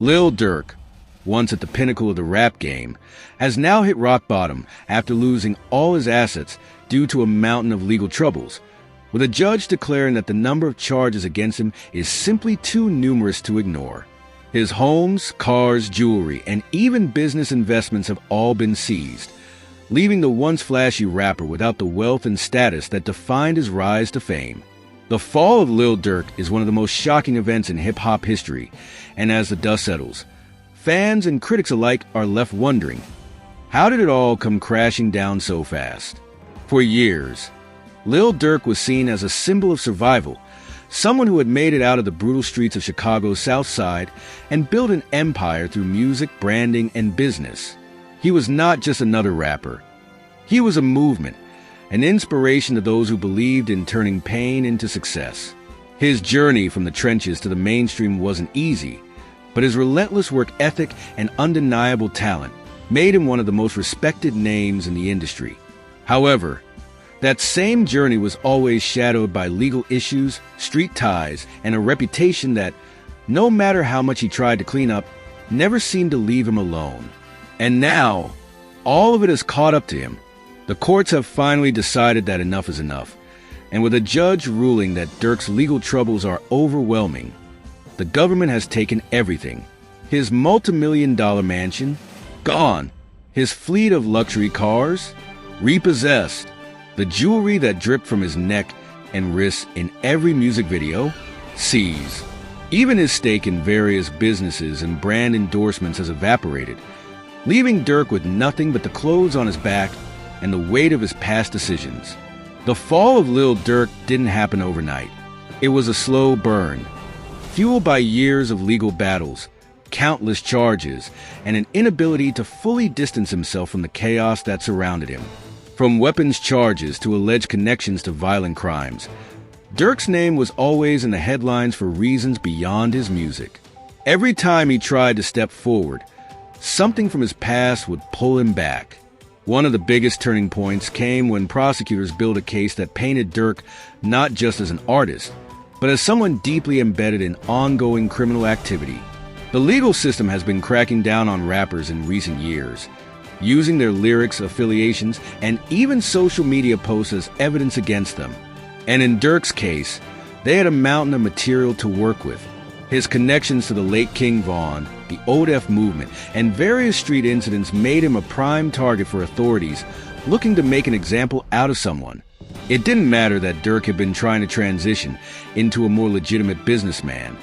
Lil Durk, once at the pinnacle of the rap game, has now hit rock bottom after losing all his assets due to a mountain of legal troubles, with a judge declaring that the number of charges against him is simply too numerous to ignore. His homes, cars, jewelry, and even business investments have all been seized, leaving the once flashy rapper without the wealth and status that defined his rise to fame. The fall of Lil Durk is one of the most shocking events in hip-hop history, and as the dust settles, fans and critics alike are left wondering, how did it all come crashing down so fast? For years, Lil Durk was seen as a symbol of survival, someone who had made it out of the brutal streets of Chicago's South Side and built an empire through music, branding, and business. He was not just another rapper. He was a movement, an inspiration to those who believed in turning pain into success. His journey from the trenches to the mainstream wasn't easy, but his relentless work ethic and undeniable talent made him one of the most respected names in the industry. However, that same journey was always shadowed by legal issues, street ties, and a reputation that, no matter how much he tried to clean up, never seemed to leave him alone. And now, all of it has caught up to him. The courts have finally decided that enough is enough, and with a judge ruling that Durk's legal troubles are overwhelming, the government has taken everything. His multi-million-dollar mansion, gone. His fleet of luxury cars, repossessed. The jewelry that dripped from his neck and wrists in every music video, seized. Even his stake in various businesses and brand endorsements has evaporated, leaving Durk with nothing but the clothes on his back and the weight of his past decisions. The fall of Lil Durk didn't happen overnight. It was a slow burn, fueled by years of legal battles, countless charges, and an inability to fully distance himself from the chaos that surrounded him. From weapons charges to alleged connections to violent crimes, Durk's name was always in the headlines for reasons beyond his music. Every time he tried to step forward, something from his past would pull him back. One of the biggest turning points came when prosecutors built a case that painted Durk not just as an artist, but as someone deeply embedded in ongoing criminal activity. The legal system has been cracking down on rappers in recent years, using their lyrics, affiliations, and even social media posts as evidence against them. And in Durk's case, they had a mountain of material to work with. His connections to the late King Von, the Old F movement, and various street incidents made him a prime target for authorities looking to make an example out of someone. It didn't matter that Durk had been trying to transition into a more legitimate businessman.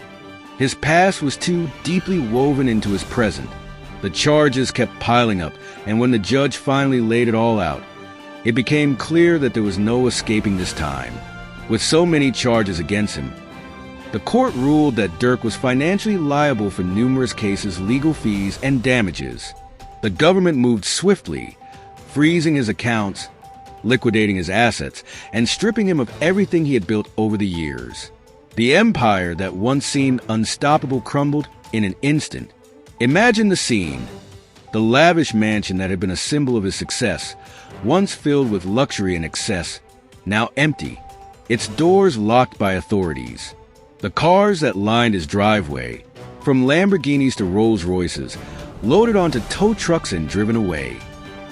His past was too deeply woven into his present. The charges kept piling up, and when the judge finally laid it all out, it became clear that there was no escaping this time. With so many charges against him, the court ruled that Durk was financially liable for numerous cases, legal fees, and damages. The government moved swiftly, freezing his accounts, liquidating his assets, and stripping him of everything he had built over the years. The empire that once seemed unstoppable crumbled in an instant. Imagine the scene. The lavish mansion that had been a symbol of his success, once filled with luxury and excess, now empty, its doors locked by authorities. The cars that lined his driveway, from Lamborghinis to Rolls Royces, loaded onto tow trucks and driven away.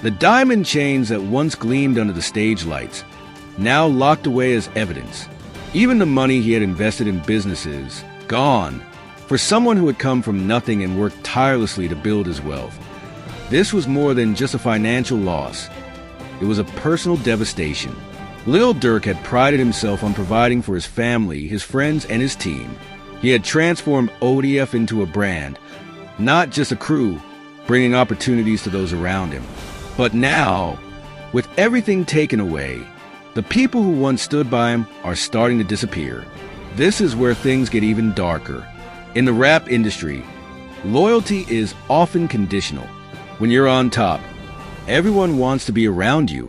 The diamond chains that once gleamed under the stage lights, now locked away as evidence. Even the money he had invested in businesses, gone. For someone who had come from nothing and worked tirelessly to build his wealth, this was more than just a financial loss. It was a personal devastation. Lil Durk had prided himself on providing for his family, his friends, and his team. He had transformed ODF into a brand, not just a crew, bringing opportunities to those around him. But now, with everything taken away, the people who once stood by him are starting to disappear. This is where things get even darker. In the rap industry, loyalty is often conditional. When you're on top, everyone wants to be around you.